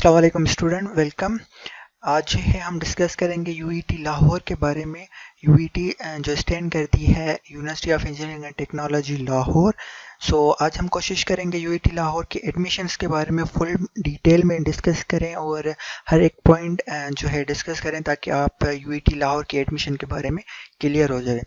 अस्सलाम वालेकुम student, welcome. आज जो है हम डिस्कस करेंगे यूईटी लाहौर के बारे में। यूईटी जो स्टैंड करती है university of engineering and technology Lahore. आज हम कोशिश करेंगे यूईटी लाहौर के एडमिशन्स के बारे में फुल डिटेल में डिस्कस करें और हर एक पॉइंट जो है डिस्कस करें ताकि आप यूईटी लाहौर के एडमिशन के बारे में क्लियर हो जाए।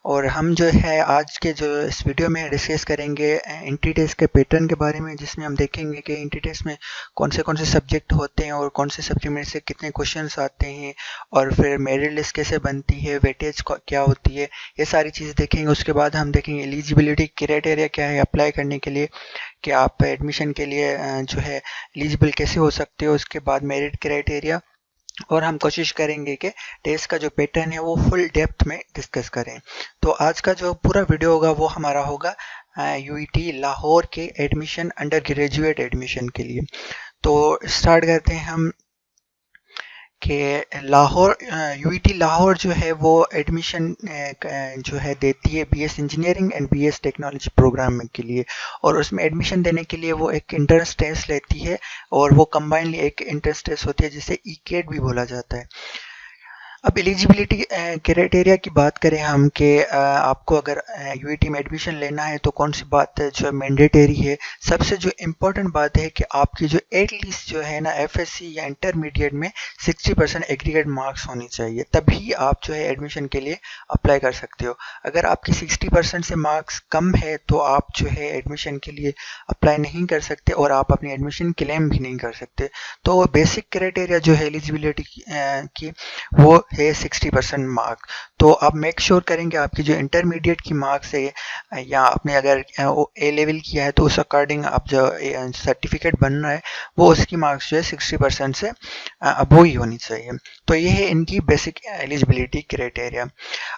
और हम जो है आज के जो इस वीडियो में डिस्कस करेंगे एंट्री टेस्ट के पैटर्न के बारे में, जिसमें हम देखेंगे कि एंट्री टेस्ट में कौन से सब्जेक्ट होते हैं और कौन से सब्जेक्ट में से कितने क्वेश्चंस आते हैं, और फिर मेरिट लिस्ट कैसे बनती है, वेटेज क्या होती है, ये सारी चीज़ें देखेंगे। उसके बाद हम देखेंगे एलिजिबिलिटी क्राइटेरिया क्या है अप्लाई करने के लिए, कि आप एडमिशन के लिए जो है एलिजिबल कैसे हो सकते हो। उसके बाद मेरिट क्राइटेरिया, और हम कोशिश करेंगे कि टेस्ट का जो पैटर्न है वो फुल डेप्थ में डिस्कस करें। तो आज का जो पूरा वीडियो होगा वो हमारा होगा यूईटी लाहौर के एडमिशन, अंडर ग्रेजुएट एडमिशन के लिए। तो स्टार्ट करते हैं हम कि लाहौर यूईटी लाहौर जो है वो एडमिशन जो है देती है BS engineering and BS technology program के लिए, और उसमें एडमिशन देने के लिए वो एक एंट्रेंस टेस्ट लेती है, और वो कंबाइनली एक एंट्रेंस टेस्ट होती है जिसे ईकेट भी बोला जाता है। अब एलिजिबिलिटी क्राइटेरिया की बात करें हम कि आपको अगर यूईटी में एडमिशन लेना है तो कौन सी बात जो मैंडेटरी है। सबसे जो इम्पोर्टेंट बात है कि आपकी जो एटलीस्ट जो है ना एफएससी या इंटरमीडिएट में 60% एग्रीगेट मार्क्स होनी चाहिए, तभी आप जो है एडमिशन के लिए अप्लाई कर सकते हो। अगर आपकी 60% से मार्क्स कम है तो आप जो है एडमिशन के लिए अप्लाई नहीं कर सकते और आप अपनी एडमिशन क्लेम भी नहीं कर सकते। तो बेसिक क्राइटेरिया जो है एलिजिबिलिटी की वो है 60% मार्क। तो आप मेक श्योर करेंगे आपकी जो इंटरमीडिएट की मार्क्स है या आपने अगर ए लेवल किया है तो उस अकॉर्डिंग आप जो सर्टिफिकेट बन रहा है वो उसकी मार्क्स जो है 60% से अबव ही होनी चाहिए। तो ये है इनकी बेसिक एलिजिबिलिटी क्राइटेरिया।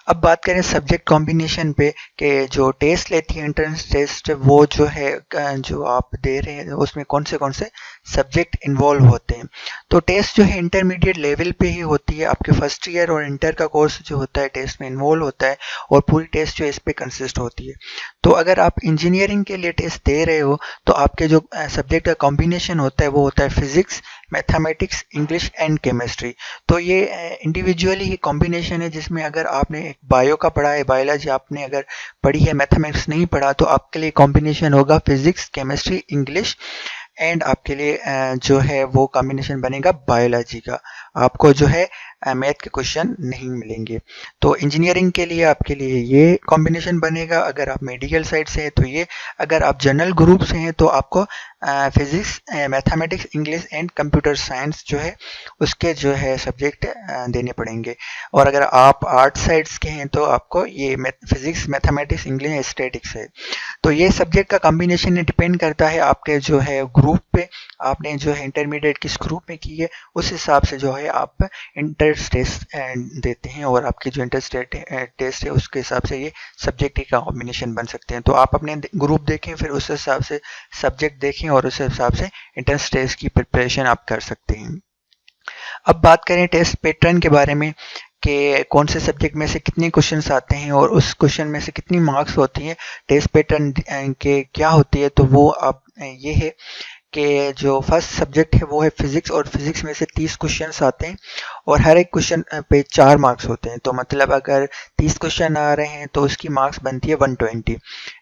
अब बात करें सब्जेक्ट कॉम्बिनेशन पे कि जो टेस्ट लेती है एंट्रेंस टेस्ट, वो जो है जो आप दे रहे हैं उसमें कौन से सब्जेक्ट इन्वॉल्व होते हैं। तो टेस्ट जो है इंटरमीडिएट लेवल पे ही होती है, आपके फर्स्ट ईयर और इंटर का कोर्स जो होता है टेस्ट में इन्वॉल्व होता है, और पूरी टेस्ट जो इस पे कंसिस्ट होती है। तो अगर आप इंजीनियरिंग के लिए टेस्ट दे रहे हो तो आपके जो सब्जेक्ट का कॉम्बिनेशन होता है वो होता है physics, mathematics, English and chemistry. तो ये इंडिविजुअली ही कॉम्बिनेशन है, जिसमें अगर आपने एक बायो का पढ़ा है, बायोलॉजी आपने अगर पढ़ी है, मैथमेटिक्स नहीं पढ़ा, तो आपके लिए कॉम्बिनेशन होगा फिजिक्स, केमिस्ट्री, इंग्लिश, एंड आपके लिए जो है वो कॉम्बिनेशन बनेगा बायोलॉजी का। आपको जो है मैथ के क्वेश्चन नहीं मिलेंगे। तो इंजीनियरिंग के लिए आपके लिए ये कॉम्बिनेशन बनेगा। अगर आप मेडिकल साइड से हैं तो ये, अगर आप जनरल ग्रुप से हैं तो आपको physics, mathematics, English and computer science जो है उसके जो है सब्जेक्ट देने पड़ेंगे। और अगर आप आर्ट साइड्स के हैं तो आपको ये फिजिक्स, मैथमेटिक्स, इंग्लिश, स्टैटिक्स है। तो ये सब्जेक्ट का कॉम्बिनेशन डिपेंड करता है आपके जो है ग्रुप पे, आपने जो है इंटरमीडिएट किस ग्रुप में की है उस हिसाब से जो है आप इंटर टेस्ट देते हैं, और आपकी जो इंटर टेस्ट है उसके हिसाब से ये सब्जेक्ट का कॉम्बिनेशन बन सकते हैं। तो आप अपने ग्रुप देखें, फिर उस हिसाब से सब्जेक्ट देखें और उस हिसाब से इंट्रेंस टेस्ट की प्रिपरेशन आप कर सकते हैं। अब बात करें टेस्ट पैटर्न के बारे में कि कौन से सब्जेक्ट में से कितने क्वेश्चंस आते हैं और उस क्वेश्चन में से कितनी मार्क्स होती हैं, टेस्ट पैटर्न के क्या होती है। तो वो अब ये है कि जो फर्स्ट सब्जेक्ट है वो है फिजिक्स, और फिजिक्स में से 30 क्वेश्चंस आते हैं और हर एक क्वेश्चन पे 4 मार्क्स होते हैं। तो मतलब अगर 30 क्वेश्चन आ रहे हैं तो उसकी मार्क्स बनती है 120,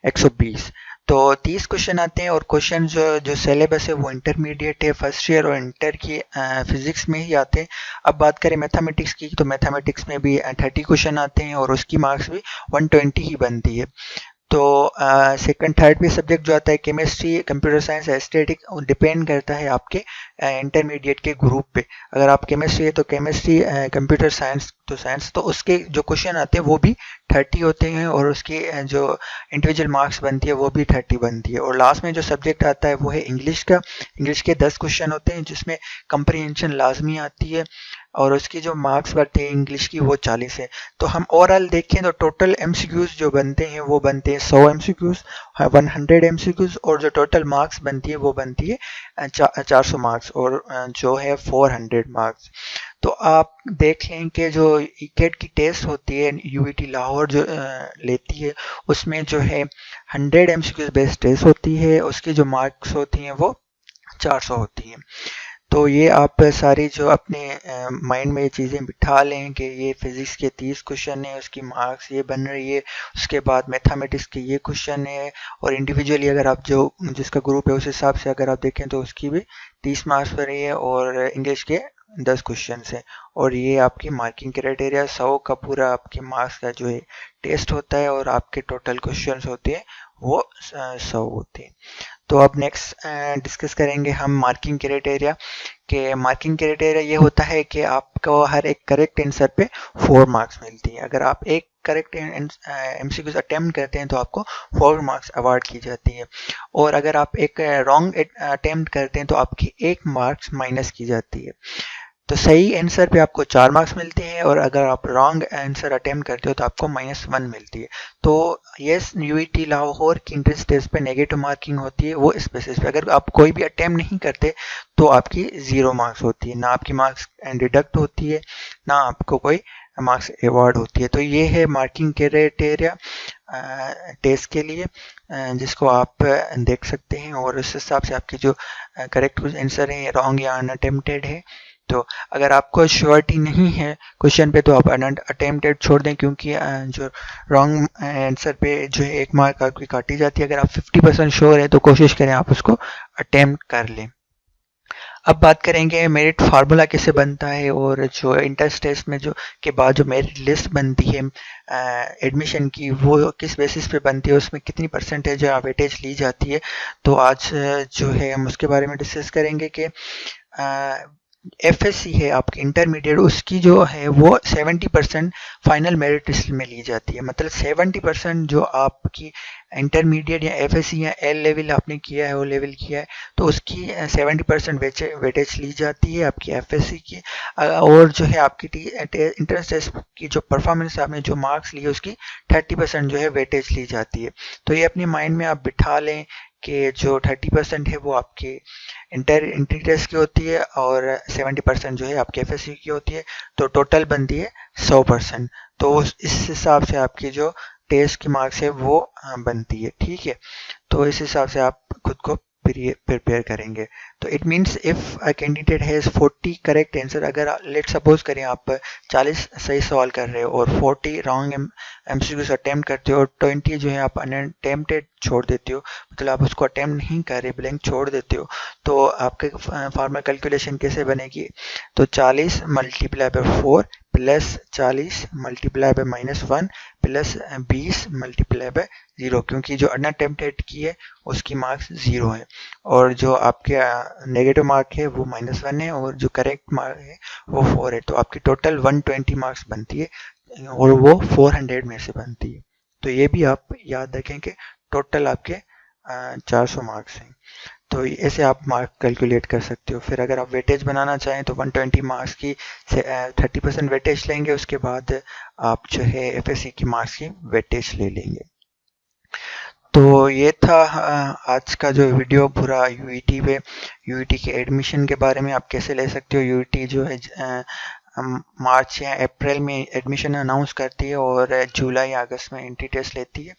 120। तो 30 क्वेश्चन आते हैं, और क्वेश्चन जो सिलेबस है वो इंटरमीडिएट है, फर्स्ट ईयर और इंटर की फिजिक्स में ही आते हैं। अब बात करें मैथमेटिक्स की, तो मैथमेटिक्स में भी 30 क्वेश्चन आते हैं और उसकी मार्क्स भी 120 ही बनती है। तो सेकंड थर्ड पे सब्जेक्ट जो आता है chemistry, computer science, aesthetic, depend करता है आपके इंटरमीडिएट के ग्रुप पे। अगर आप केमिस्ट्री है तो केमिस्ट्री, कंप्यूटर साइंस तो साइंस, तो उसके जो क्वेश्चन आते हैं वो भी 30 होते हैं, और उसकी जो इंडिविजुअल मार्क्स बनती है वो भी 30 बनती है। और लास्ट में जो सब्जेक्ट आता है वो है इंग्लिश का। इंग्लिश के 10 क्वेश्चन होते हैं जिसमें कंप्रीहेंशन लाजमी आती है, और उसकी जो मार्क्स बढ़ते हैं इंग्लिश की वो 40 है। तो हम ओवरऑल देखें तो टोटल एमसीक्यूज जो बनते हैं वो बनते हैं 100 एमसीक्यूज, 100 एमसीक्यूज, और जो टोटल मार्क्स बनती है वो बनती है 400 मार्क्स, और जो है 400 मार्क्स। तो आप देख लें कि जो ईकेट की टेस्ट होती है यूईटी लाहौर जो लेती है उसमें जो है 100 एमसीक्यूज बेस्ड टेस्ट होती है, उसकी जो मार्क्स होती हैं वो 400 होती हैं। तो ये आप सारी जो अपने माइंड में ये चीज़ें बिठा लें कि ये फिज़िक्स के 30 क्वेश्चन है, उसकी मार्क्स ये बन रही है, उसके बाद मैथमेटिक्स के ये क्वेश्चन है, और इंडिविजुअली अगर आप जो जिसका ग्रुप है उस हिसाब से अगर आप देखें तो उसकी भी 30 मार्क्स पर रही है, और इंग्लिश के 10 क्वेश्चन है, और ये आपकी मार्किंग क्राइटेरिया 100 का पूरा आपके मार्क्स का जो है टेस्ट होता है, और आपके टोटल क्वेश्चन होते हैं वो 100 होते हैं। तो अब नेक्स्ट डिस्कस करेंगे हम मार्किंग क्राइटेरिया के। मार्किंग क्राइटेरिया ये होता है कि आपको हर एक करेक्ट आंसर पे 4 मार्क्स मिलती है। अगर आप एक करेक्ट एमसीक्यूज अटेम्प्ट करते हैं तो आपको 4 मार्क्स अवार्ड की जाती है, और अगर आप एक रॉन्ग अटेम्प्ट करते हैं तो आपकी 1 मार्क्स माइनस की जाती है। तो सही आंसर पे आपको 4 मार्क्स मिलते हैं, और अगर आप रॉन्ग आंसर अटेम्प्ट करते हो तो आपको -1 मिलती है। तो यस, यूईटी लाहौर की एंट्रेंस टेस्ट पे नेगेटिव मार्किंग होती है वो इस बेसिस पे। अगर आप कोई भी अटेम्प्ट नहीं करते तो आपकी 0 मार्क्स होती है, ना आपकी मार्क्स डिडक्ट होती है, ना आपको कोई मार्क्स अवार्ड होती है। तो ये है मार्किंग क्राइटेरिया टेस्ट के लिए, जिसको आप देख सकते हैं, और उस हिसाब से आपके जो करेक्ट आंसर है रॉन्ग या अनअटेम्प्टेड है। तो अगर आपको श्योरिटी नहीं है क्वेश्चन पे तो आप अटेम्प्टेड छोड़ दें, क्योंकि जो रॉन्ग आंसर पे जो है 1 मार्क आपकी काटी जाती है। अगर आप 50% श्योर है तो कोशिश करें आप उसको अटेम्प्ट कर लें। अब बात करेंगे मेरिट फार्मूला कैसे बनता है, और जो इंट्रेंस टेस्ट में जो के बाद जो मेरिट लिस्ट बनती है एडमिशन की, वो किस बेसिस पे बनती है, उसमें कितनी परसेंटेज वेटेज ली जाती है। तो आज जो है हम उसके बारे में डिस्कस करेंगे कि एफएससी है आपकी इंटरमीडिएट, उसकी जो है वो 70% फाइनल मेरिट लिस्ट में ली जाती है। मतलब 70% जो आपकी इंटरमीडिएट या एफएससी या एल लेवल आपने किया है, ओ लेवल किया है, तो उसकी 70% वेटेज ली जाती है आपकी एफएससी की। और जो है आपकी इंट्रेंस टेस्ट की जो परफॉर्मेंस आपने जो मार्क्स लिए उसकी 30% जो है वेटेज ली जाती है। तो ये अपने माइंड में आप बिठा लें कि जो 30% है वो आपके एंट्री टेस्ट की होती है, और 70% जो है आपके एफएससी की होती है। तो टोटल बनती है 100%। तो इस हिसाब से आपकी जो टेस्ट की मार्क्स है वो बनती है, ठीक है। तो इस हिसाब से आप खुद को प्रिपेयर करेंगे। तो it means if a candidate has 40 correct answer, अगर लेट सपोज करें आप 40 सही सवाल कर रहे हो और 40 रॉन्ग एमसीक्यूज अटेम्प्ट करते हो, और 20 जो है आप अनअटेम्प्टेड छोड़ देते हो, मतलब आप उसको अटेम्प्ट नहीं कर रहे, ब्लैंक छोड़ देते हो, तो आपके फार्मूला कैलकुलेशन कैसे बनेगी। तो 40 multiply by 4 plus 40 multiply by -1 plus 20 multiply by 0, क्योंकि जो अनअटेम्प्टेड की है उसकी मार्क्स 0 है, और जो आपके नेगेटिव मार्क है वो -1 है, और जो करेक्ट मार्क है वो 4 है। तो आपकी टोटल 120 मार्क्स बनती है, और वो 400 में से बनती है। तो ये भी आप याद रखें कि टोटल आपके 400 मार्क्स हैं। तो ऐसे आप मार्क कैलकुलेट कर सकते हो। फिर अगर आप वेटेज बनाना चाहें तो 120 मार्क्स की 30% वेटेज लेंगे, उसके बाद आप जो है एफएससी की मार्क्स की वेटेज ले लेंगे। तो ये था आज का जो वीडियो पूरा यूईटी पे, यूईटी के एडमिशन के बारे में आप कैसे ले सकते हो। यूईटी जो है मार्च या अप्रैल में एडमिशन अनाउंस करती है, और जुलाई अगस्त में एंट्री टेस्ट लेती है,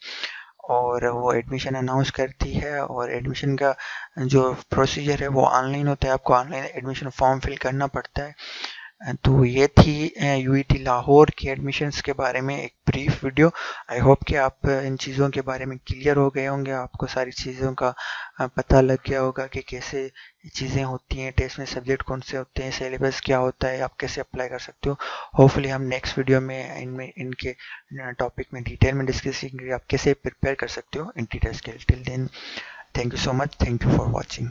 और वो एडमिशन अनाउंस करती है। और एडमिशन का जो प्रोसीजर है वो ऑनलाइन होता है, आपको ऑनलाइन एडमिशन फॉर्म फिल करना पड़ता है। तो ये थी यूईटी लाहौर की एडमिशन्स के बारे में एक ब्रीफ वीडियो। आई होप कि आप इन चीज़ों के बारे में क्लियर हो गए होंगे, आपको सारी चीज़ों का पता लग गया होगा कि कैसे चीज़ें होती हैं, टेस्ट में सब्जेक्ट कौन से होते हैं, सिलेबस क्या होता है, आप कैसे अप्लाई कर सकते हो। होपफुली हम नेक्स्ट वीडियो में इनके टॉपिक में डिटेल में डिस्कस करेंगे आप कैसे प्रिपेयर कर सकते हो एंट्री टेस्ट के लिए। Till then, thank you so much, thank you for watching.